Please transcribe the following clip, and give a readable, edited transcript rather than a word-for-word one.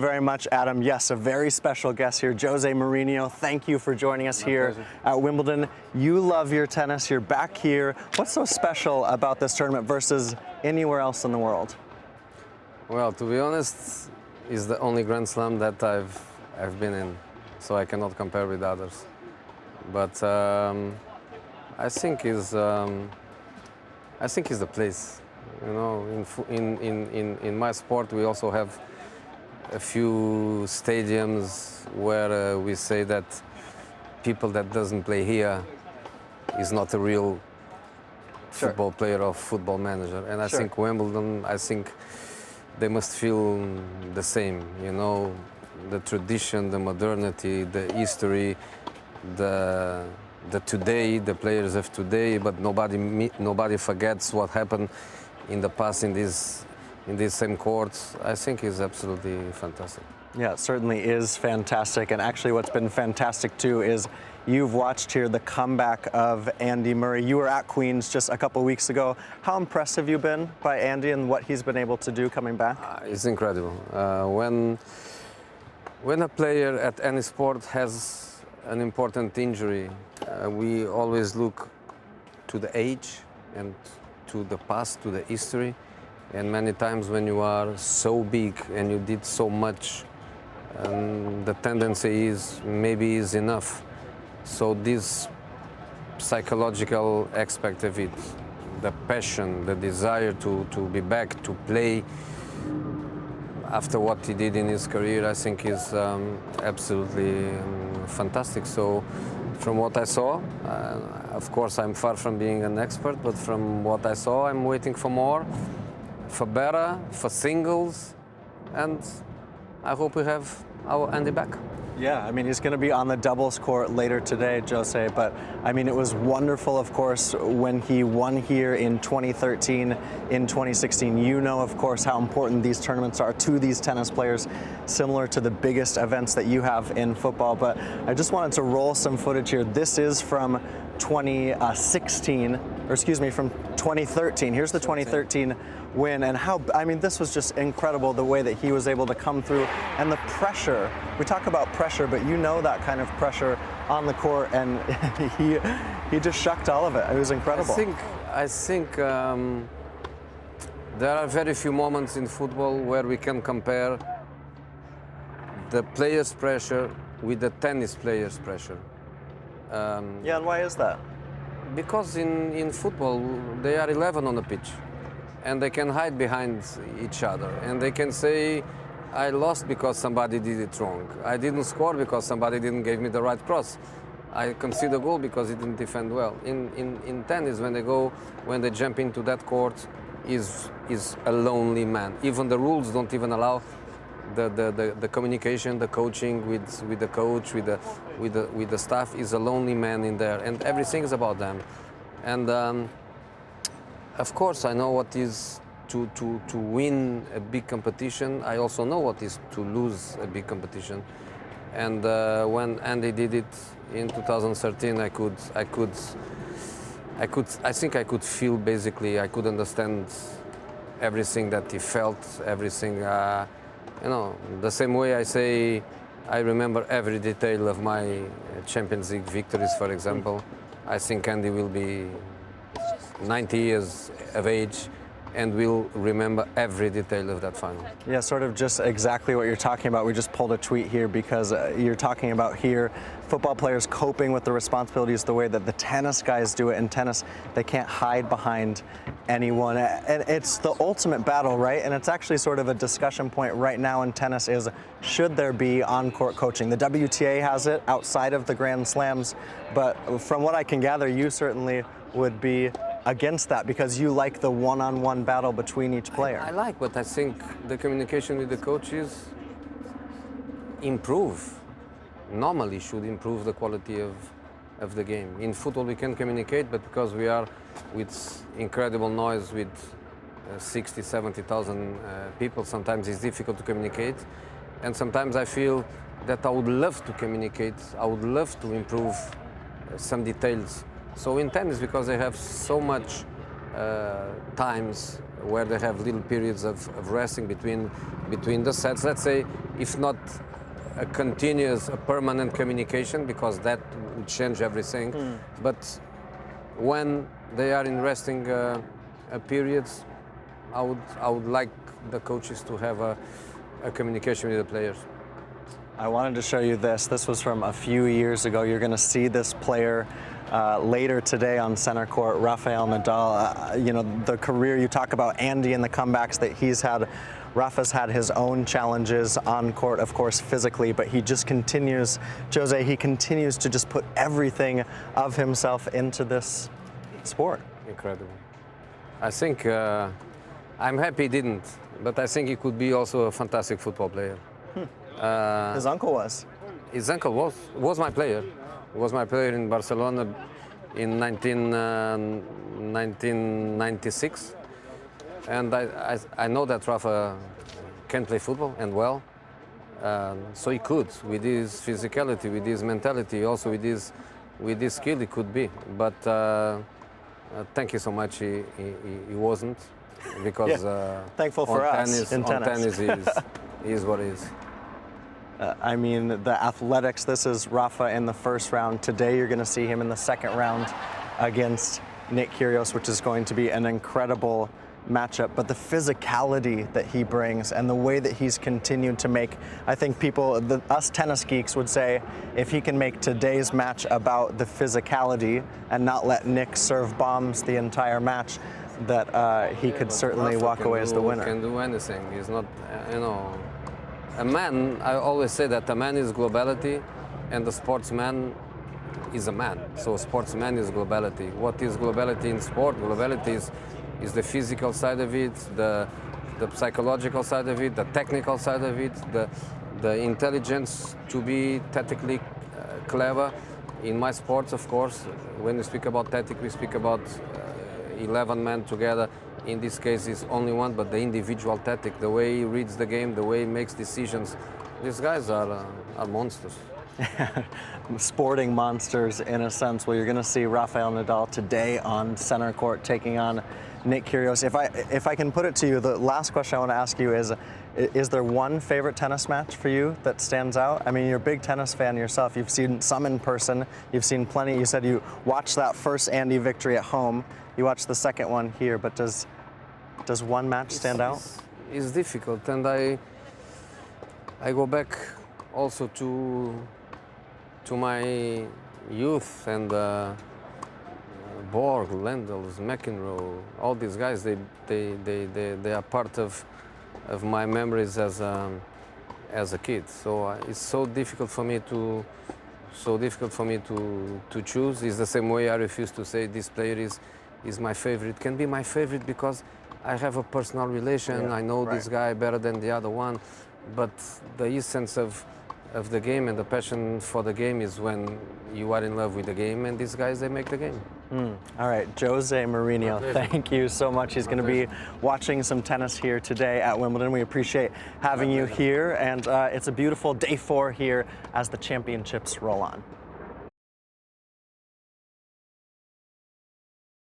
Very much, Adam. Yes, a very special guest here, Jose Mourinho. Thank you for joining us here at Wimbledon. You love your tennis. You're back here. What's so special about this tournament versus anywhere else in the world? Well, to be honest, it's the only Grand Slam that I've been in, so I cannot compare with others. But I think it's the place. You know, in my sport, we also have a few stadiums where we say that people that doesn't play here is not a real football player or football manager. And I think Wimbledon, I think they must feel the same, you know, the tradition, the modernity, the history, the today, the players of today, but nobody forgets what happened in the past in these same courts. I think is absolutely fantastic. Yeah, it certainly is fantastic. And actually what's been fantastic too is you've watched here the comeback of Andy Murray. You were at Queen's just a couple weeks ago. How impressed have you been by Andy and what he's been able to do coming back? It's incredible. When a player at any sport has an important injury, we always look to the age and to the past, to the history. And many times when you are so big and you did so much, the tendency is maybe is enough. So this psychological aspect of it, the passion, the desire to be back, to play after what he did in his career, I think is absolutely fantastic. So from what I saw, of course I'm far from being an expert, but from what I saw, I'm waiting for more, for better, for singles, and I hope we have our Andy back. Yeah, I mean, he's going to be on the doubles court later today, Jose, but I mean, it was wonderful, of course, when he won here in 2013, in 2016. You know, of course, how important these tournaments are to these tennis players, similar to the biggest events that you have in football. But I just wanted to roll some footage here. This is from 2016, or excuse me, from 2013. Here's the 2013 win, and how, I mean, this was just incredible, the way that he was able to come through, and the pressure. We talk about pressure, but you know that kind of pressure on the court, and he just shucked all of it. It was incredible. I think there are very few moments in football where we can compare the players' pressure with the tennis players' pressure. Yeah, and why is that? Because in football, they are 11 on the pitch, and they can hide behind each other, and they can say, I lost because somebody did it wrong. I didn't score because somebody didn't give me the right cross. I conceded a goal because he didn't defend well. In tennis, when they jump into that court, is a lonely man. Even the rules don't even allow the communication, the coaching with the coach, with the staff, is a lonely man in there, and everything is about them. And of course, I know what is to win a big competition. I also know what is to lose a big competition. And when Andy did it in 2013, I think I could feel, basically, I could understand everything that he felt, everything. You know, the same way I say I remember every detail of my Champions League victories, for example. I think Andy will be 90 years of age and will remember every detail of that final. Yeah, sort of just exactly what you're talking about. We just pulled a tweet here because you're talking about here football players coping with the responsibilities the way that the tennis guys do it. In tennis, they can't hide behind anyone. And it's the ultimate battle, right? And it's actually sort of a discussion point right now in tennis is, should there be on-court coaching? The WTA has it outside of the Grand Slams, but from what I can gather, you certainly would be against that because you like the one-on-one battle between each player. I like, but I think the communication with the coaches normally should improve the quality of the game. In football we can communicate, but because we are with incredible noise with 60, 70,000 people, sometimes it's difficult to communicate. And sometimes I feel that I would love to communicate, I would love to improve some details. So in tennis, because they have so much times where they have little periods of resting between the sets. Let's say, if not a continuous, a permanent communication, because that would change everything. But when they are in resting periods, I would like the coaches to have a communication with the players. I wanted to show you this. This was from a few years ago. You're going to see this player later today on center court, Rafael Nadal. You know, the career, you talk about Andy and the comebacks that he's had. Rafa's had his own challenges on court, of course, physically, but he just continues, Jose, he continues to just put everything of himself into this sport. Incredible. I think, I'm happy he didn't, but I think he could be also a fantastic football player. His uncle was. His uncle was my player. He was my player in Barcelona in 1996. And I know that Rafa can play football and well. So he could, with his physicality, with his mentality, also with his skill, he could be. But thank you so much, he wasn't. Because thankful for us in tennis. is what it is. I mean, the athletics, this is Rafa in the first round. Today you're going to see him in the second round against Nick Kyrgios, which is going to be an incredible matchup. But the physicality that he brings and the way that he's continued to make, I think people, us tennis geeks would say, if he can make today's match about the physicality and not let Nick serve bombs the entire match, that he could certainly walk away as the winner. Can do anything. He's not, you know, a man. I always say that a man is globality, and the sportsman is a man. So sportsman is globality. What is globality in sport? Globality is the physical side of it, the psychological side of it, the technical side of it, the intelligence to be tactically clever. In my sports, of course, when we speak about tactic, we speak about 11 men together. In this case, it's only one, but the individual tactic, the way he reads the game, the way he makes decisions, these guys are monsters. Sporting monsters, in a sense. Well, you're going to see Rafael Nadal today on center court taking on Nick Kyrgios. If I can put it to you, the last question I want to ask you is there one favorite tennis match for you that stands out? I mean, you're a big tennis fan yourself. You've seen some in person. You've seen plenty. You said you watched that first Andy victory at home. You watched the second one here, but does one match stand out? It's difficult, and I go back also to my youth and Borg, Lendls, McEnroe, all these guys. They are part of my memories as a kid. So it's so difficult for me to choose. It's the same way I refuse to say this player is my favorite. Can be my favorite because I have a personal relation. Yeah, I know this guy better than the other one. But the essence of the game and the passion for the game is when you are in love with the game, and these guys, they make the game. All right, Jose Mourinho, thank you so much. He's going to be watching some tennis here today at Wimbledon. We appreciate having you here, and it's a beautiful day 4 here as the championships roll on.